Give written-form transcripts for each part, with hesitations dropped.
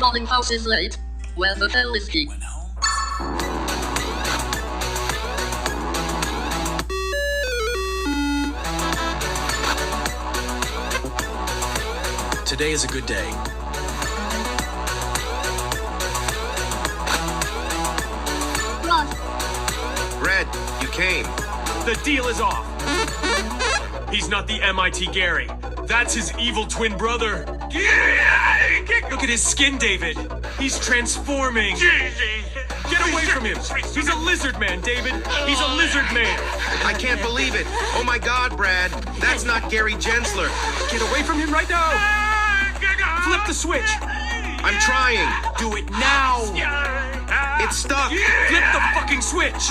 Garlinghouse is late. Where the hell is he? Today is a good day. Red, you came. The deal is off. He's not the MIT Gary. That's his evil twin brother. Look at his skin, David. He's transforming. Get away from him. He's a lizard man, David. He's a lizard man. I can't believe it. Oh my God, Brad. That's not Gary Gensler. Get away from him right now. Flip the switch. I'm trying. Do it now. It's stuck. Flip the fucking switch.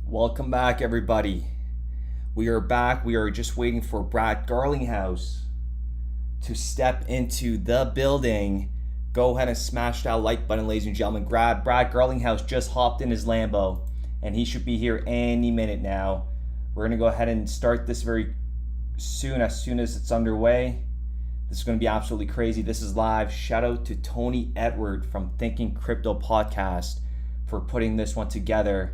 Welcome back, everybody. We are back. We are just waiting for Brad Garlinghouse to step into the building. Go ahead and smash that like button, ladies and gentlemen. Brad Garlinghouse just hopped in his Lambo, and he should be here any minute now. We're going to go ahead and start this very soon as it's underway. This is going to be absolutely crazy. This is live. Shout out to Tony Edward from Thinking Crypto Podcast for putting this one together.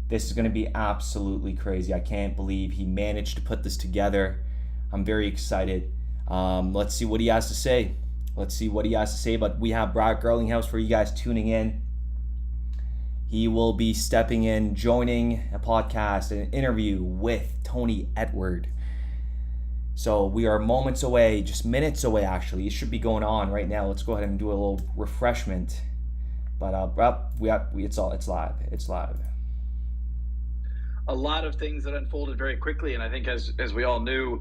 This is going to be absolutely crazy. I can't believe he managed to put this together. I'm very excited. Let's see what he has to say. But we have Brad Garlinghouse for you guys tuning in. He will be stepping in, joining a podcast, an interview with Tony Edward. So we are moments away, just minutes away actually. It should be going on right now. Let's go ahead and do a little refreshment. But it's live. It's live. A lot of things that unfolded very quickly, and I think as we all knew,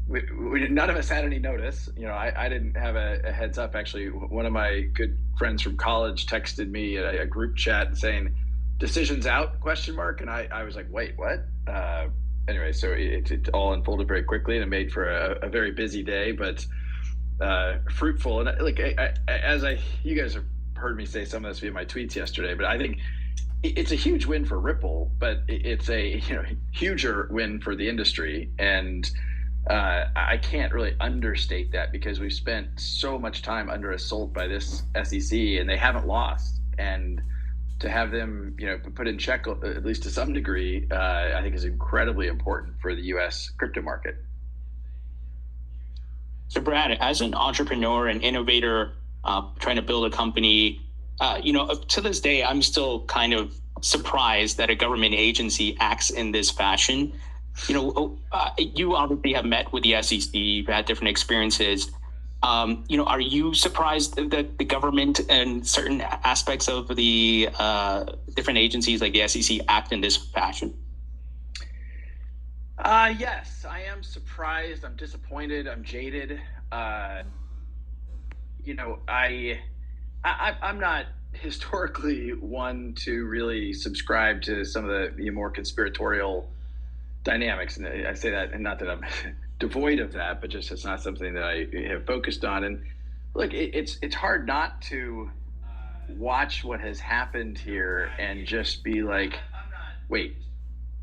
we none of us had any notice. You know, I didn't have a heads up. Actually, one of my good friends from college texted me a group chat saying, "Decisions out?" ? And I was like, "Wait, what?" Anyway, so it all unfolded very quickly, and it made for a very busy day, but fruitful. And you guys have heard me say some of this via my tweets yesterday, but I think it's a huge win for Ripple, but it's a huger win for the industry, and I can't really understate that because we've spent so much time under assault by this SEC, and they haven't lost. And to have them, put in check at least to some degree, I think is incredibly important for the U.S. crypto market. So, Brad, as an entrepreneur and innovator, trying to build a company. To this day, I'm still kind of surprised that a government agency acts in this fashion. You obviously have met with the SEC, you've had different experiences. Are you surprised that the government and certain aspects of the different agencies like the SEC act in this fashion? Yes, I am surprised. I'm disappointed. I'm jaded. I'm not historically one to really subscribe to some of the more conspiratorial dynamics. And I say that, and not that I'm devoid of that, but just it's not something that I have focused on. And look, it's hard not to watch what has happened here and just be like, wait,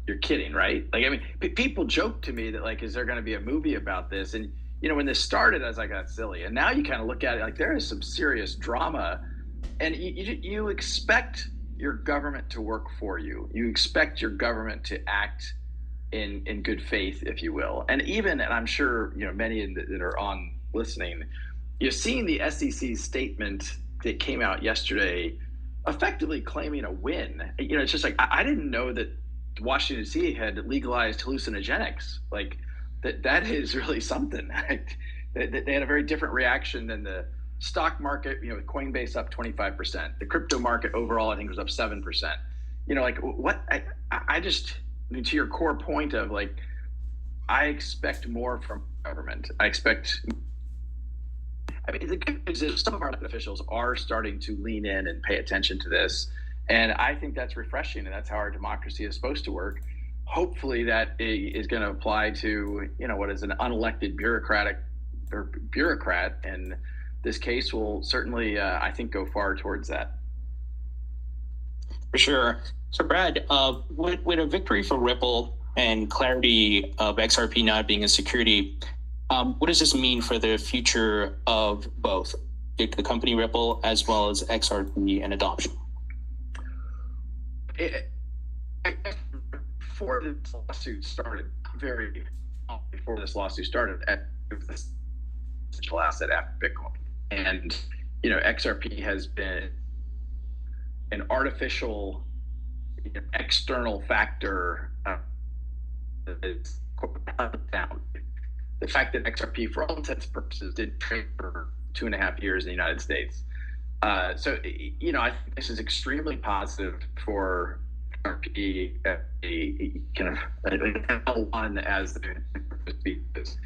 you're kidding, right? Like, I mean, people joke to me that, like, is there going to be a movie about this? And, when this started, I was like, that's silly. And now you kind of look at it like there is some serious drama. And you expect your government to work for you. You expect your government to act in good faith, if you will. And I'm sure, many that are on listening, you're seeing the SEC statement that came out yesterday effectively claiming a win. It's just like, I didn't know that Washington D.C. had legalized hallucinogenics. Like that is really something. They had a very different reaction than the stock market, with Coinbase up 25%. The crypto market overall, I think, was up 7%. Like what? I just, to your core point of like, I expect more from government. The good news is some of our officials are starting to lean in and pay attention to this. And I think that's refreshing, and that's how our democracy is supposed to work. Hopefully that is going to apply to, what is an unelected bureaucrat, and this case will certainly, I think, go far towards that. For sure. So, Brad, with a victory for Ripple and clarity of XRP not being a security, what does this mean for the future of both the company Ripple as well as XRP and adoption? Before this lawsuit started, at the digital asset after Bitcoin, and XRP has been an artificial external factor that's down. The fact that XRP, for all intents and purposes, didn't trade for 2.5 years in the United States. So I think this is extremely positive for XRP, a kind of L1 as the speakers.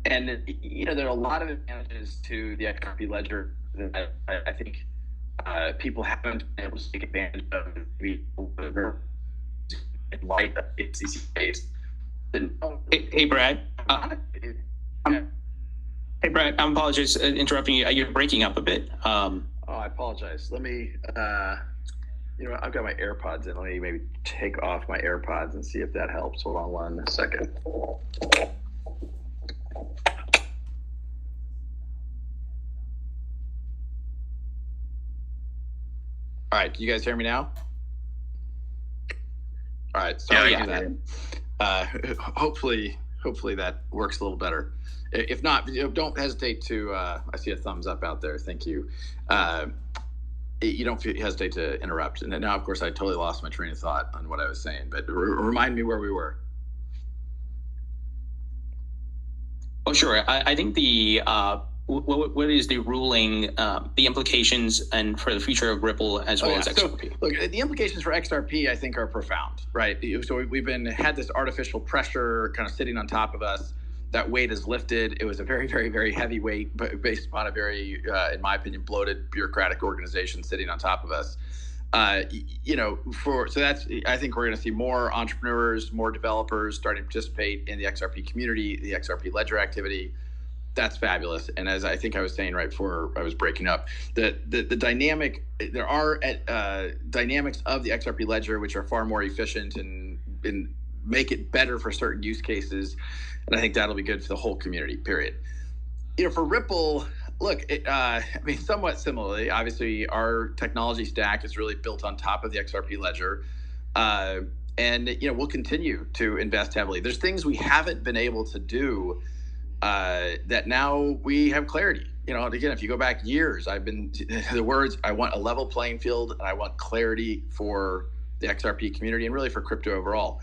And there are a lot of advantages to the XRP ledger that I think people haven't been able to take advantage of in light of the SEC case. Hey, Brad. Hey, Brad, I apologize for interrupting you. You're breaking up a bit. I apologize. Let me, I've got my AirPods in. Let me maybe take off my AirPods and see if that helps. Hold on 1 second. All right, can you guys hear me now? All right, sorry for that. Hopefully that works a little better. If not, don't hesitate to. I see a thumbs up out there. Thank you. You don't hesitate to interrupt. And now, of course, I totally lost my train of thought on what I was saying. But remind me where we were. Oh, sure. I think the what is the ruling, the implications, and for the future of Ripple as well as XRP? So, look, the implications for XRP, I think, are profound, right? So we've had this artificial pressure kind of sitting on top of us. That weight is lifted. It was a very, very, very heavy weight, but based upon a very, in my opinion, bloated bureaucratic organization sitting on top of us. So that's, I think we're going to see more entrepreneurs, more developers starting to participate in the XRP community, the XRP ledger activity. That's fabulous. And as I think I was saying right before I was breaking up, the dynamic, there are dynamics of the XRP ledger which are far more efficient and make it better for certain use cases. And I think that'll be good for the whole community, period. For Ripple, look, somewhat similarly, obviously our technology stack is really built on top of the XRP ledger. And we'll continue to invest heavily. There's things we haven't been able to do that now we have clarity. Again, if you go back years, I've been the words, I want a level playing field and I want clarity for the XRP community and really for crypto overall.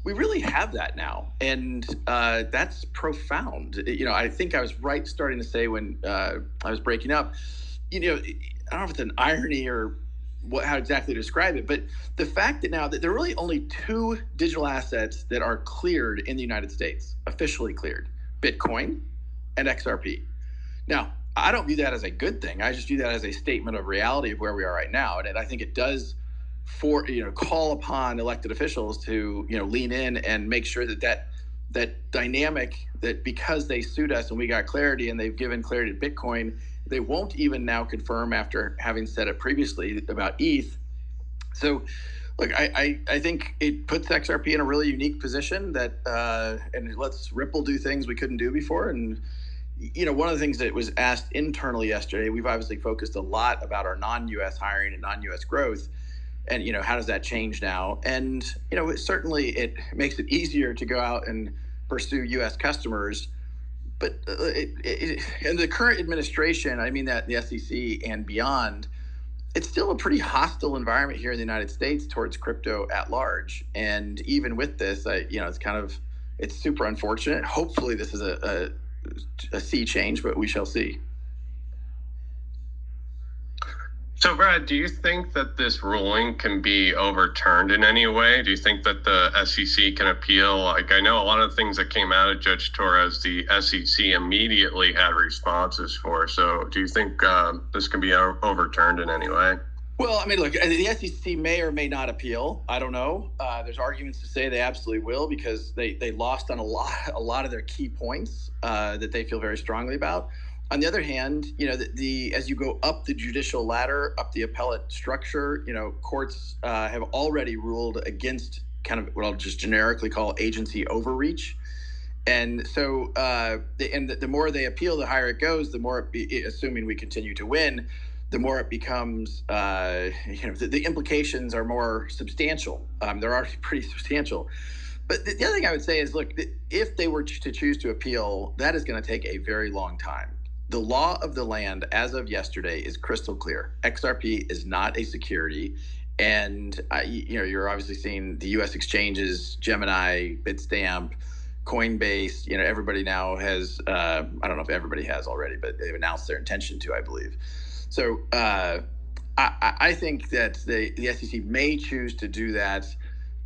We really have that now, and that's profound. I think I was right starting to say when I was breaking up, I don't know if it's an irony or how exactly to describe it, but the fact that now that there are really only 2 digital assets that are cleared in the United States, officially cleared, Bitcoin and XRP. Now, I don't view that as a good thing. I just view that as a statement of reality of where we are right now, and I think it does call upon elected officials to lean in and make sure that dynamic, that because they sued us and we got clarity and they've given clarity to Bitcoin, they won't even now confirm after having said it previously about ETH. So look, I think it puts XRP in a really unique position that and it lets Ripple do things we couldn't do before. And one of the things that was asked internally yesterday, we've obviously focused a lot about our non-US hiring and non-US growth. And, how does that change now? And, certainly it makes it easier to go out and pursue U.S. customers. But in the current administration, I mean that the SEC and beyond, it's still a pretty hostile environment here in the United States towards crypto at large. And even with this, it's super unfortunate. Hopefully this is a sea change, but we shall see. So, Brad, do you think that this ruling can be overturned in any way? Do you think that the SEC can appeal? Like, I know a lot of things that came out of Judge Torres, the SEC immediately had responses for. So, do you think this can be overturned in any way? Well, I mean, look, the SEC may or may not appeal. I don't know. There's arguments to say they absolutely will because they lost on a lot of their key points that they feel very strongly about. On the other hand, as you go up the judicial ladder, up the appellate structure, courts have already ruled against kind of what I'll just generically call agency overreach. And so the more they appeal, the higher it goes, the more, assuming we continue to win, the more it becomes, the implications are more substantial. They're already pretty substantial. But the other thing I would say is, look, if they were to choose to appeal, that is going to take a very long time. The law of the land as of yesterday is crystal clear. XRP is not a security. And, you're obviously seeing the U.S. exchanges, Gemini, Bitstamp, Coinbase, everybody now has, I don't know if everybody has already, but they've announced their intention to, I believe. So I think that the SEC may choose to do that.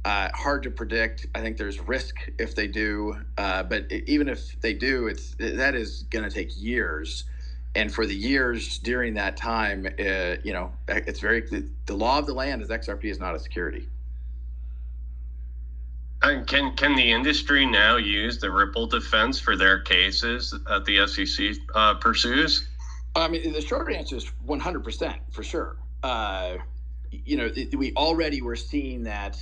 Hard to predict. I think there's risk if they do. But even if they do, that is going to take years. And for the years during that time, it's the law of the land is XRP is not a security. And can the industry now use the Ripple defense for their cases that the SEC pursues? I mean, the short answer is 100% for sure. We already were seeing that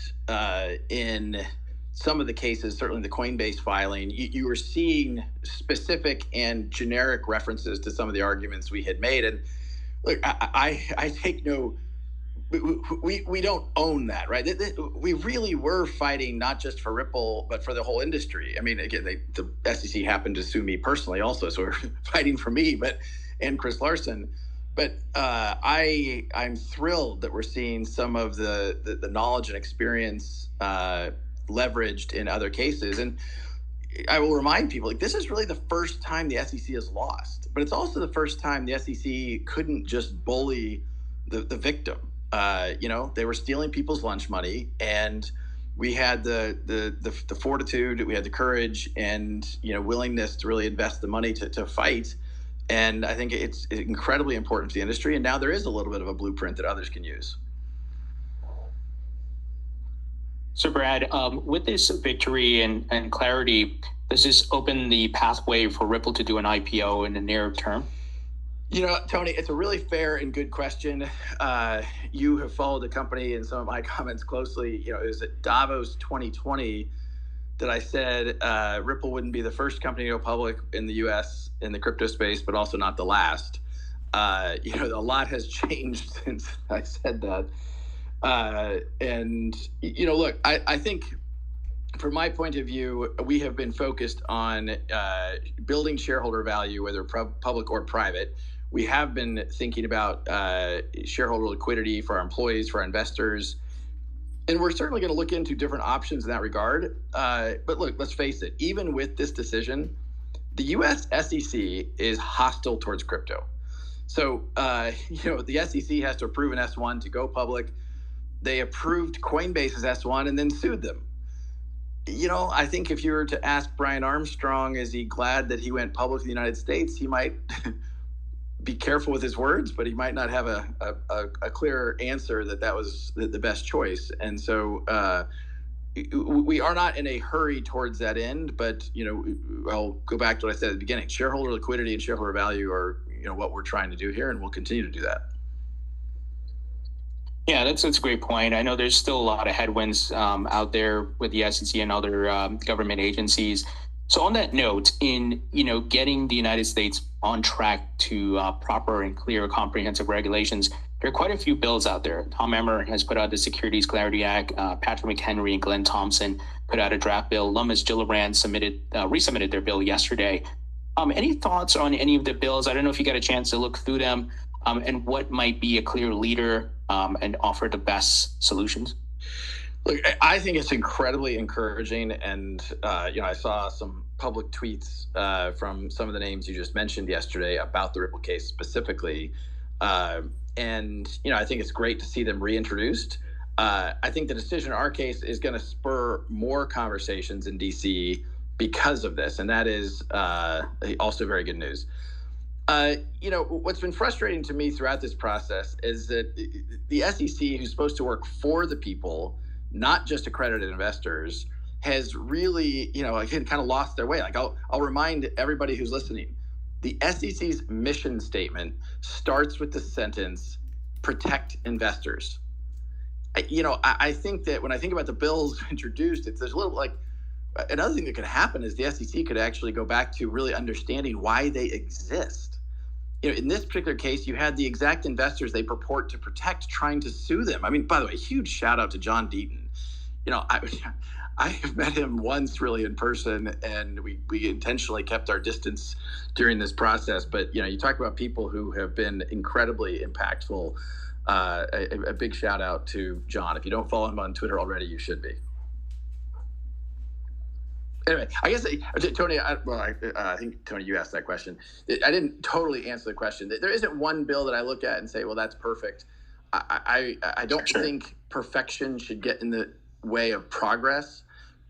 in some of the cases, certainly the Coinbase filing. You were seeing specific and generic references to some of the arguments we had made. And look, I take no. We don't own that, right? We really were fighting not just for Ripple, but for the whole industry. I mean, again, the SEC happened to sue me personally also, so we're fighting for me, and Chris Larson. But I'm thrilled that we're seeing some of the knowledge and experience leveraged in other cases. And I will remind people, this is really the first time the SEC has lost, but it's also the first time the SEC couldn't just bully the victim. They were stealing people's lunch money, and we had the fortitude, we had the courage and willingness to really invest the money to fight. And I think it's incredibly important to the industry. And now there is a little bit of a blueprint that others can use. So, Brad, with this victory and clarity, does this open the pathway for Ripple to do an IPO in the near term? Tony, it's a really fair and good question. You have followed the company and some of my comments closely. It was at Davos 2020 that I said Ripple wouldn't be the first company to go public in the U.S. in the crypto space, but also not the last. A lot has changed since I said that. Look, I think from my point of view, we have been focused on building shareholder value, whether public or private. We have been thinking about shareholder liquidity for our employees, for our investors. And we're certainly going to look into different options in that regard. But look, let's face it, even with this decision, the U.S. SEC is hostile towards crypto. So, the SEC has to approve an S1 to go public. They approved Coinbase's S1 and then sued them. I think if you were to ask Brian Armstrong, is he glad that he went public in the United States, he might be careful with his words, but he might not have a clear answer that was the best choice. And so we are not in a hurry towards that end, but I'll go back to what I said at the beginning. Shareholder liquidity and shareholder value are what we're trying to do here, and we'll continue to do that. Yeah, that's a great point. I know there's still a lot of headwinds out there with the SEC and other government agencies. So on that note, in getting the United States on track to proper and clear comprehensive regulations, there are quite a few bills out there. Tom Emmer has put out the Securities Clarity Act. Patrick McHenry and Glenn Thompson put out a draft bill. Lummis Gillibrand resubmitted their bill yesterday. Any thoughts on any of the bills? I don't know if you got a chance to look through them, and what might be a clear leader and offer the best solutions? Look, I think it's incredibly encouraging, and I saw some public tweets from some of the names you just mentioned yesterday about the Ripple case specifically. and I think it's great to see them reintroduced. I think the decision in our case is going to spur more conversations in DC because of this, and that is also very good news. What's been frustrating to me throughout this process is that the SEC, who's supposed to work for the people, not just accredited investors, has really, again, kind of lost their way. Like I'll remind everybody who's listening, the SEC's mission statement starts with the sentence, protect investors. I think that when I think about the bills introduced, there's a little like, another thing that could happen is the SEC could actually go back to really understanding why they exist. In this particular case, you had the exact investors they purport to protect trying to sue them. I mean, by the way, huge shout out to John Deaton. I have met him once really in person, and we intentionally kept our distance during this process. But, you talk about people who have been incredibly impactful. A big shout out to John. If you don't follow him on Twitter already, you should be. Anyway, I guess, Tony, I think, Tony, you asked that question. I didn't totally answer the question. There isn't one bill that I look at and say, well, that's perfect. I don't think perfection should get in the way of progress.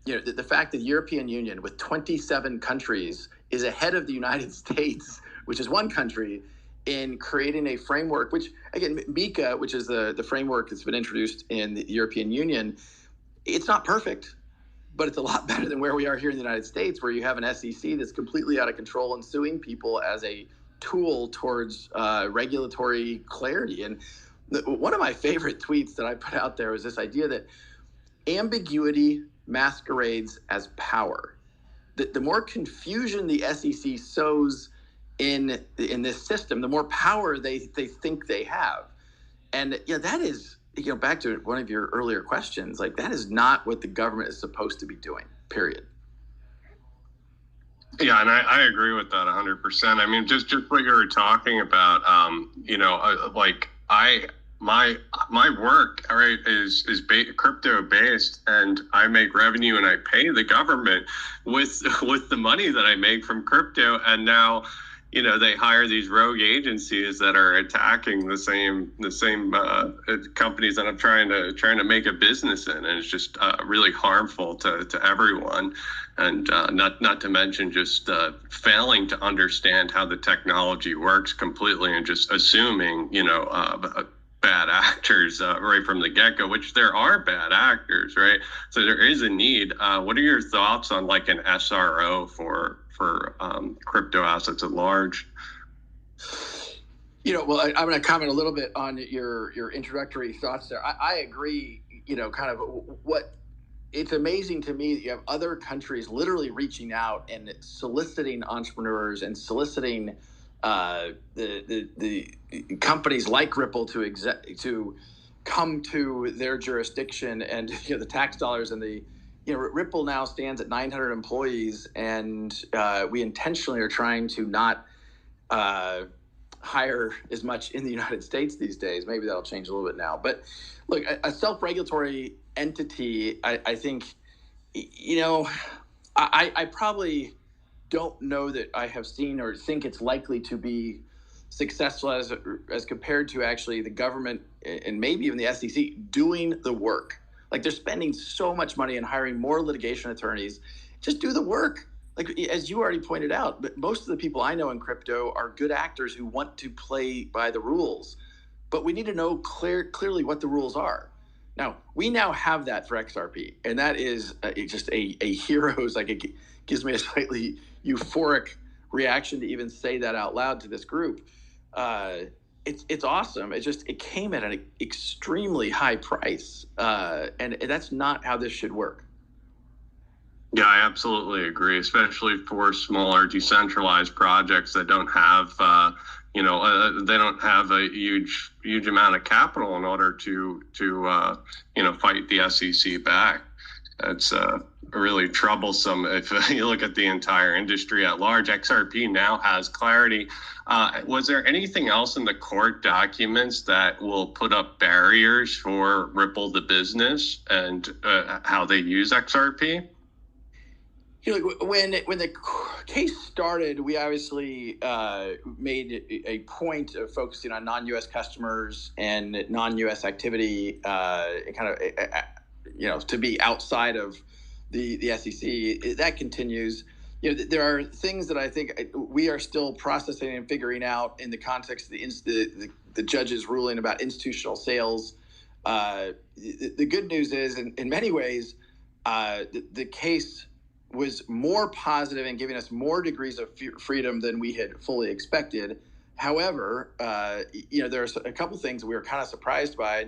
The fact that the European Union with 27 countries is ahead of the United States, which is one country, in creating a framework, which, again, MiCA, which is the framework that's been introduced in the European Union, it's not perfect, but it's a lot better than where we are here in the United States, where you have an SEC that's completely out of control and suing people as a tool towards regulatory clarity. And one of my favorite tweets that I put out there was this idea that ambiguity masquerades as power. The more confusion the SEC sows in this system, the more power they think they have. And that is, back to one of your earlier questions, like that is not what the government is supposed to be doing, period. Yeah, and I agree with that 100%. I mean, just what you were talking about, my work, all right, is crypto based, and I make revenue and I pay the government with the money that I make from crypto. And now, they hire these rogue agencies that are attacking the same companies that I'm trying to make a business in, and it's just really harmful to everyone. And not to mention just failing to understand how the technology works completely, and just assuming bad actors right from the get-go, which there are bad actors, right? So there is a need. What are your thoughts on like an SRO for crypto assets at large? Well, I'm going to comment a little bit on your introductory thoughts there. I agree, kind of what it's amazing to me that you have other countries literally reaching out and soliciting entrepreneurs and soliciting the companies like Ripple to come to their jurisdiction, and the tax dollars and the Ripple now stands at 900 employees, and we intentionally are trying to not hire as much in the United States these days. Maybe that'll change a little bit now. But look, a self-regulatory entity, I think, I probably don't know that I have seen or think it's likely to be successful as compared to actually the government and maybe even the SEC doing the work. Like, they're spending so much money and hiring more litigation attorneys. Just do the work. Like, as you already pointed out, but most of the people I know in crypto are good actors who want to play by the rules. But we need to know clearly what the rules are. Now, we now have that for XRP, and that is just a hero's, like, it gives me a slightly euphoric reaction to even say that out loud to this group. It's awesome. It came at an extremely high price, and that's not how this should work. Yeah, I absolutely agree, especially for smaller decentralized projects that don't have, they don't have a huge amount of capital in order to fight the SEC back. It's really troublesome if you look at the entire industry at large. XRP now has clarity. Was there anything else in the court documents that will put up barriers for Ripple the business and how they use XRP? When the case started, we obviously made a point of focusing on non-U.S. customers and non-U.S. activity, to be outside of the SEC. That continues. There are things that I think we are still processing and figuring out in the context of the judge's ruling about institutional sales. The good news is, in many ways, the case was more positive and giving us more degrees of freedom than we had fully expected. However, there's a couple things we were kind of surprised by.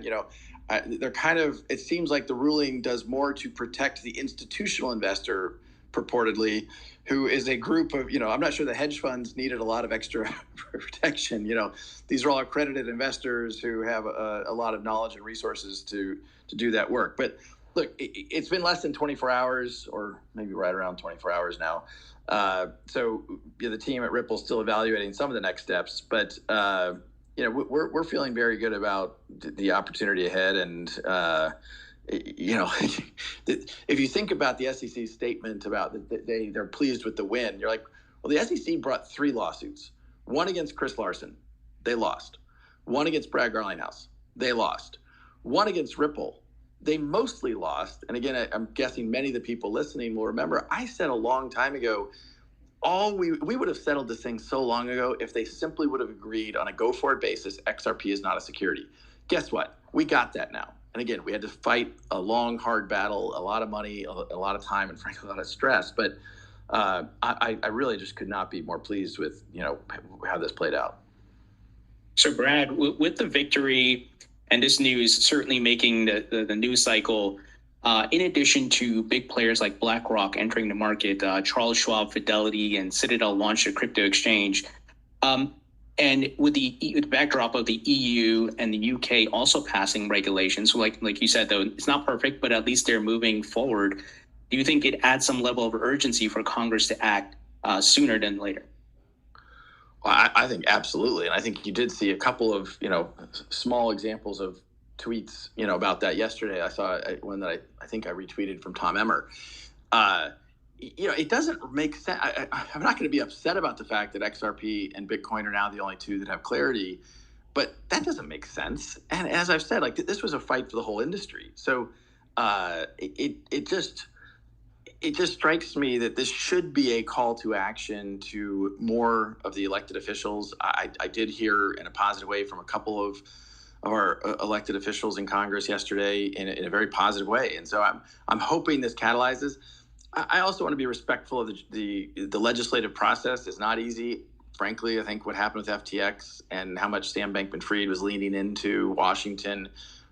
It seems like the ruling does more to protect the institutional investor, purportedly, who is a group of, I'm not sure the hedge funds needed a lot of extra protection. These are all accredited investors who have a lot of knowledge and resources to do that work. But look, it's been less than 24 hours, or maybe right around 24 hours now. So the team at Ripple is still evaluating some of the next steps, but we're feeling very good about the opportunity ahead. And if you think about the SEC statement about they're pleased with the win, you're like, well, the SEC brought 3 lawsuits: one against Chris Larson, they lost; one against Brad Garlinghouse, they lost; one against Ripple, they mostly lost. And again, I'm guessing many of the people listening will remember I said a long time ago, we would have settled this thing so long ago if they simply would have agreed on a go-forward basis, XRP is not a security. Guess what? We got that now. And again, we had to fight a long, hard battle, a lot of money, a lot of time, and frankly, a lot of stress. But I really just could not be more pleased with how this played out. So, Brad, with the victory and this news certainly making the news cycle, in addition to big players like BlackRock entering the market, Charles Schwab, Fidelity, and Citadel launched a crypto exchange. And with the backdrop of the EU and the UK also passing regulations, like you said, though, it's not perfect, but at least they're moving forward. Do you think it adds some level of urgency for Congress to act sooner than later? Well, I think absolutely. And I think you did see a couple of, small examples of tweets, about that yesterday. I saw one that I think I retweeted from Tom Emmer. It doesn't make sense. I'm not going to be upset about the fact that XRP and Bitcoin are now the only two that have clarity, but that doesn't make sense. And as I've said, this was a fight for the whole industry. So it just strikes me that this should be a call to action to more of the elected officials. I did hear in a positive way from a couple of our elected officials in Congress yesterday in a very positive way. And so I'm hoping this catalyzes. I also want to be respectful of the legislative process. It's not easy. Frankly, I think what happened with FTX and how much Sam Bankman-Fried was leaning into Washington,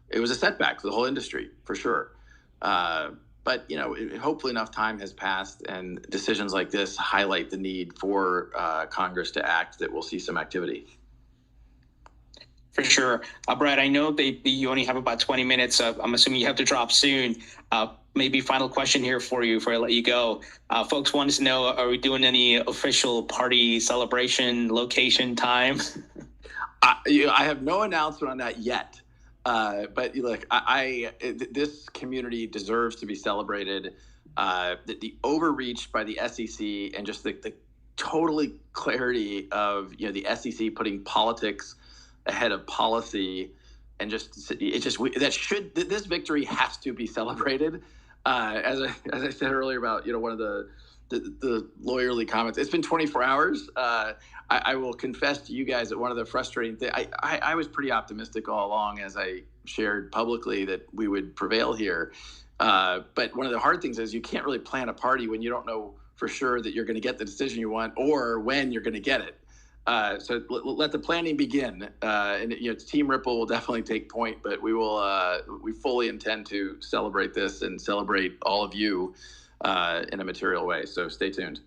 it was a setback for the whole industry, for sure. But, hopefully enough time has passed and decisions like this highlight the need for Congress to act, that we'll see some activity. For sure. Brad, I know you only have about 20 minutes. I'm assuming you have to drop soon. Maybe final question here for you before I let you go. Folks want to know, are we doing any official party celebration, location, time? I have no announcement on that yet. But look, this community deserves to be celebrated. The overreach by the SEC and just the totally clarity of the SEC putting politics ahead of policy, and this victory has to be celebrated. As I said earlier about one of the lawyerly comments, it's been 24 hours. I will confess to you guys that one of the frustrating things, I was pretty optimistic all along, as I shared publicly, that we would prevail here. But one of the hard things is you can't really plan a party when you don't know for sure that you're going to get the decision you want or when you're going to get it. So let the planning begin. And Team Ripple will definitely take point, but we fully intend to celebrate this and celebrate all of you in a material way. So stay tuned.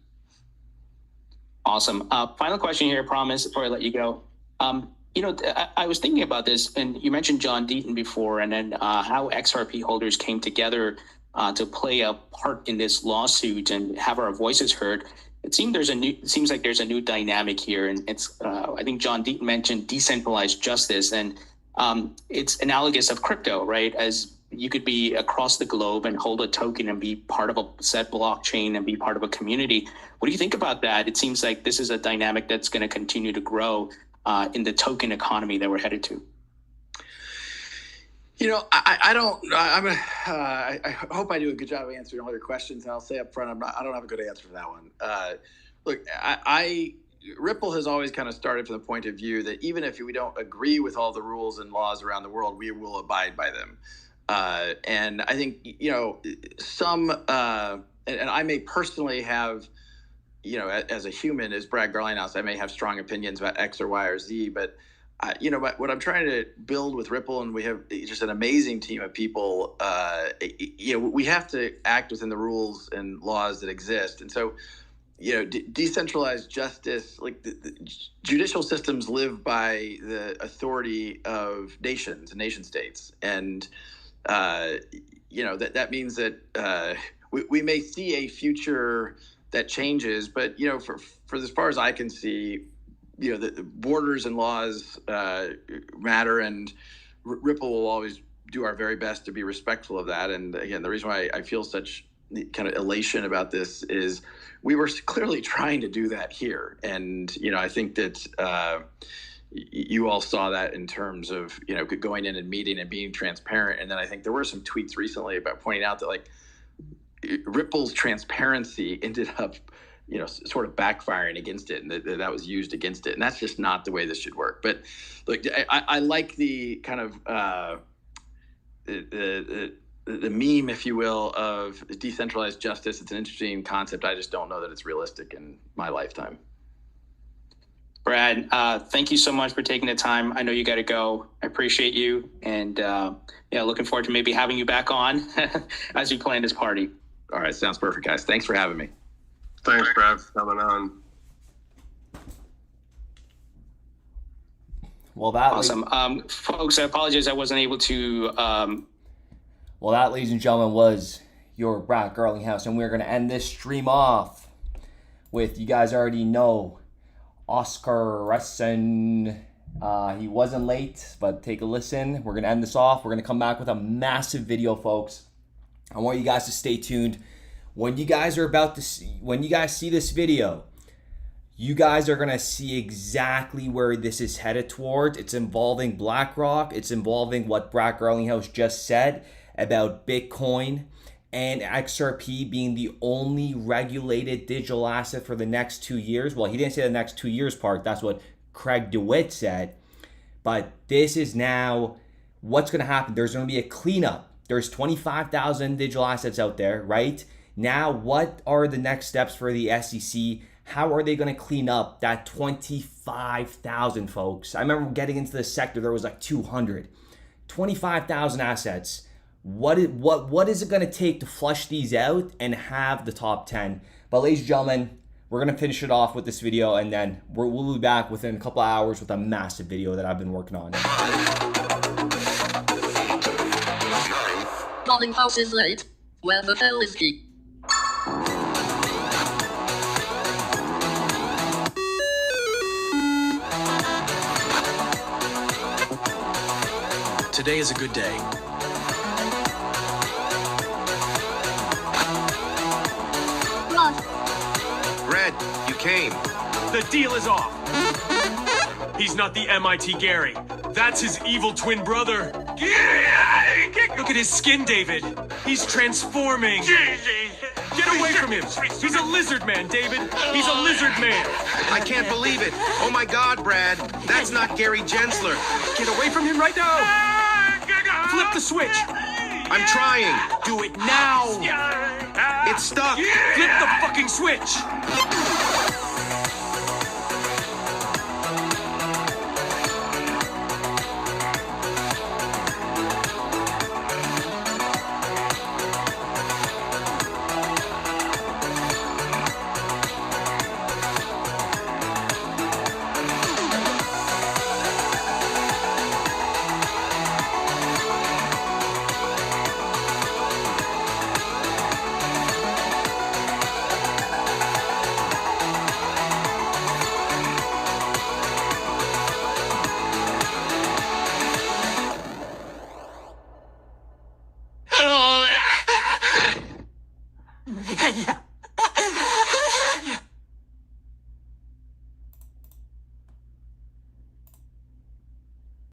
Awesome. Final question here, I promise, before I let you go. I was thinking about this, and you mentioned John Deaton before, and then how XRP holders came together to play a part in this lawsuit and have our voices heard. It seems like there's a new dynamic here, and it's I think John Deaton mentioned decentralized justice, and it's analogous of crypto, right? As you could be across the globe and hold a token and be part of a set blockchain and be part of a community. What do you think about that? It seems like this is a dynamic that's going to continue to grow in the token economy that we're headed to. I hope I do a good job of answering all your questions. And I'll say up front, I don't have a good answer for that one. Look, Ripple has always kind of started from the point of view that even if we don't agree with all the rules and laws around the world, we will abide by them. And I think, some, and I may personally have, as a human, as Brad Garlinghouse, I may have strong opinions about X or Y or Z, but what I'm trying to build with Ripple, and we have just an amazing team of people, we have to act within the rules and laws that exist. And so, decentralized justice, like the judicial systems live by the authority of nations and nation states. And, that means that we may see a future that changes, but, for as far as I can see, the borders and laws matter, and Ripple will always do our very best to be respectful of that. And again, the reason why I feel such kind of elation about this is we were clearly trying to do that here. And, I think that you all saw that in terms of, going in and meeting and being transparent. And then I think there were some tweets recently about pointing out that Ripple's transparency ended up, sort of backfiring against it, and that was used against it. And that's just not the way this should work. But look, I like the kind of the meme, if you will, of decentralized justice. It's an interesting concept. I just don't know that it's realistic in my lifetime. Brad, thank you so much for taking the time. I know you got to go. I appreciate you. And looking forward to maybe having you back on as you plan this party. All right. Sounds perfect, guys. Thanks for having me. Thanks, Brad, for coming on. Well, that awesome. Folks, I apologize I wasn't able to. Well, that, ladies and gentlemen, was your Brad Garlinghouse, and we're going to end this stream off with, you guys already know, Oscar Resson. He wasn't late, but take a listen. We're going to end this off. We're going to come back with a massive video, folks. I want you guys to stay tuned. When you guys see this video, you guys are going to see exactly where this is headed towards. It's involving BlackRock. It's involving what Brad Garlinghouse just said about Bitcoin and XRP being the only regulated digital asset for the next 2 years. Well, he didn't say the next 2 years part. That's what Craig DeWitt said. But this is now what's going to happen. There's going to be a cleanup. There's 25,000 digital assets out there, right? Now, what are the next steps for the SEC? How are they going to clean up that 25,000, folks? I remember getting into the sector, there was like 200. 25,000 assets. What is it going to take to flush these out and have the top 10? But ladies and gentlemen, we're going to finish it off with this video, and then we'll be back within a couple of hours with a massive video that I've been working on. Garlinghouse is late. Where the hell is he? Today is a good day. Red, you came. The deal is off. He's not the MIT Gary. That's his evil twin brother. Look at his skin, David. He's transforming. Get away from him. He's a lizard man, David. He's a lizard man. I can't believe it. Oh my God, Brad. That's not Gary Gensler. Get away from him right now. Flip the switch. I'm trying. Do it now. It's stuck. Flip the fucking switch. Yeah.